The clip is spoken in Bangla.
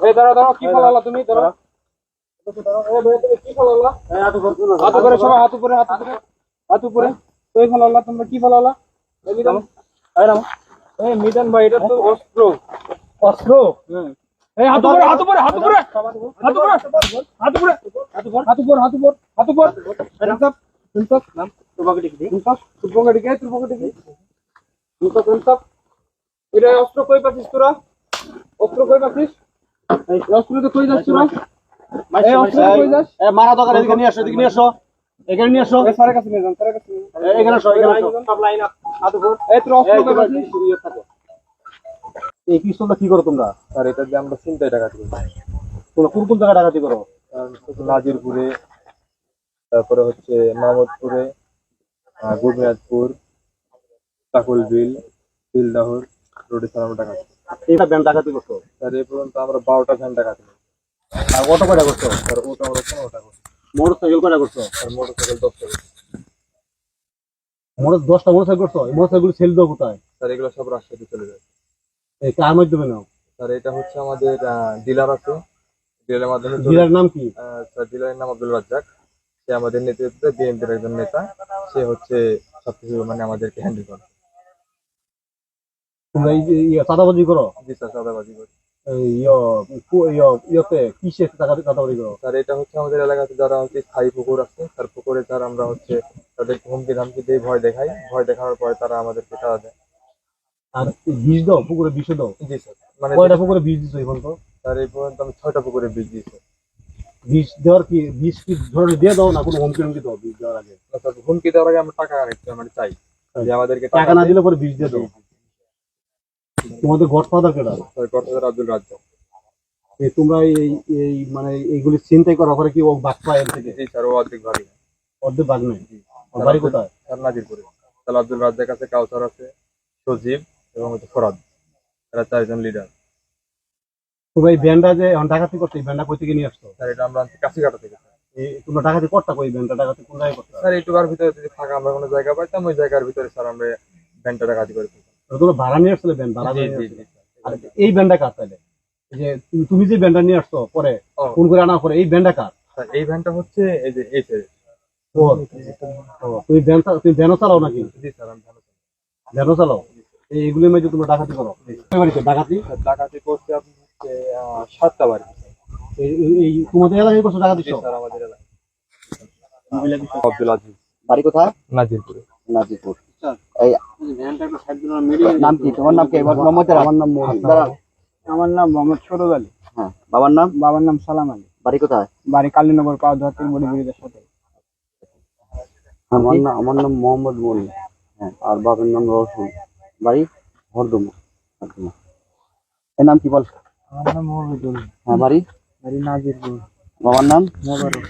এই দাঁড়াও কি ফলালা তুমি দাঁড়াও এই ভাই তুমি কি ফলালা হাত উপরে সবাই হাত উপরে তুই ফলালা তোমরা কি ফলালা এই মিদান এই মিদান ভাই এটা তো অস্ত্র এই হাত উপরে নাম এটা অস্ত্র কই পাচ্ছিস তোরা অস্ত্র কই পাচ্ছিস এই অস্ত্র তো কই যাচ্ছ না এই অস্ত্র কই যাস মারা দরকার এদিকে নিয়ে আসো এখানে নিয়ে আসো এই স্যারের কাছে নিয়ে যান এখানে আসো সব লাইন আপ হাত উপর এই তোর অস্ত্র কই পাচ্ছিস এই পিস্তলটা কি করো তোমরা? আর এটা দিয়ে আমরা চিন্তায় ডাকাতি করি। তোমরা কোন জায়গায় ডাকাতি করো? নাজিরপুরে, তারপরে হচ্ছে মাহমুদপুরে, গুরমিয়াদপুর, কাকুলবিল, বিলদাহর রোডে আমরা ডাকাতি। এইটা ব্যান্ড ডাকাতি করছো? আর এই পর্যন্ত আমরা 12টা ভ্যান ডাকাতি করি। আর অটো কয়টা করছো? আর ওটা আমরা 15টা করছি। মোটরসাইকেল কয়টা করছো? আর মোটরসাইকেল 10টা করছি। 10টা মোটরসাইকেল করছো? এই মোটরসাইকেল সেল দাও কোথায়? স্যার এগুলো সব রাজশাহীতে চলে যায়। এই কার মাধ্যমে নাও? স্যার এটা হচ্ছে আমাদের ডিলার আছে, ডিলারের মাধ্যমে। ডিলার নাম কি? স্যার ডিলারের নাম আব্দুল রাজ্জাক। সে আমাদের নেতৃত্বে বিএনপির একজন নেতা। সে হচ্ছে সবকিছু মানে আমাদেরকে হ্যান্ডেল করে। তোমরা এই চাঁদাবাজি করো? জি স্যার, চাঁদাবাজি করি। কিসে চাঁদাবাজি করো? স্যার এটা হচ্ছে আমাদের এলাকাতে যারা হচ্ছে স্থায়ী পুকুর আছে, তার পুকুরে স্যার আমরা হচ্ছে তাদেরকে হুমকি ধামকি দিয়ে ভয় দেখাই। ভয় দেখানোর পরে তারা আমাদেরকে টাকা দেয়। আর বিষ দাও? পুকুরে বিষ দাও? জি স্যার। মানে কয়টা পুকুরে বিষ দিছো এখন তো? স্যার এই পর্যন্ত আমি 6টা পুকুরে বীজ দিয়েছি। বিষ দেওয়ার কি বিষ কি ধরনের দিয়ে দাও না কোনো হুমকি হুমকি দাও বিষ দেওয়ার আগে? স্যার হুমকি দেওয়ার আগে আমরা টাকা আমরা চাই যে আমাদেরকে টাকা না দিলে পরে বিষ দিয়ে দাও। তোমাদের গডফাদার কেডা? Sir godfather Abdul Razzak. তোমরা এই মানে এইগুলি চিন্তাই করা করে কি ও বাদ পায় এর থেকে? জি স্যার, ও অর্ধেক ভারী। অর্ধেক বাদ নেই? বাড়ি কোথায়? স্যার নাজিরপুরে। স্যার আব্দুল রাজ্জাক আছে, কাউসার আছে, সজীব এবং হচ্ছে ফরাদ। এরা 4জন লিডার। তোমরা এই ব্যান্ডটা যে এখন ডাকাতি করছো, এই ব্যান্ডটা কই থেকে নিয়ে আসছো? স্যার এটা আমরা আনছি কাশিঘাটা থেকে। তোমরা ডাকাতি করতা কই? ব্যান্ডটা ডাকাতি কোন জায়গায় করতা? স্যার এইটুকার ভিতরে যদি ফাঁকা আমরা কোনো জায়গা পাইতাম, ওই জায়গার ভিতরে স্যার আমরা ভ্যানটা ডাকাতি করে ফেলতাম। তোমরা ভাড়া নিয়ে আসছিলে ব্যান্ড? ভাড়া জি নিয়ে জি আসছিলে? জি। আর এই ব্যান্ডটা কার তাহলে? এই যে তুমি যে ব্যান্ডটা নিয়ে আসছো পরে ফোন করে আনার পরে এই ব্যান্ডটা কার? স্যার এই ভ্যানটা হচ্ছে এই যে এই ছেড়ে। তুমি ভ্যানও চালাও নাকি? জি স্যার, আমি ভ্যান ভ্যানও চালাও? এইগুলোর মধ্যে তোমরা ডাকাতি করো? ডাকাতি ডাকাতি করতে আপনি হচ্ছে 7টা বাড়ি। এই তোমাদের এলাকায় করছো ডাকাতি? স্যার আমাদের এলাকায়। আব্দুল আজিজ। বাড়ি কোথায়? নাজিরপুরে। নাজিরপুর। এই নাম কি? তোমার নাম কি? মোহাম্মদ? আমার নাম আমার নাম মোহাম্মদ সরোজ আলী। হ্যাঁ, বাবার নাম সালাম আলী। বাড়ি কোথায়? বাড়ি কালীনগর পাওয়া ধরতে বড়ি ব্রিজের সাথে। আমার নাম মোহাম্মদ মনি। হ্যাঁ, আর বাবার নাম রসুল। বাড়ি হরদমা। এর নাম কি বল? আমার নাম মহিদুল। হ্যাঁ, বাড়ি নাজিরপুর। বাবার নাম? মোবারক।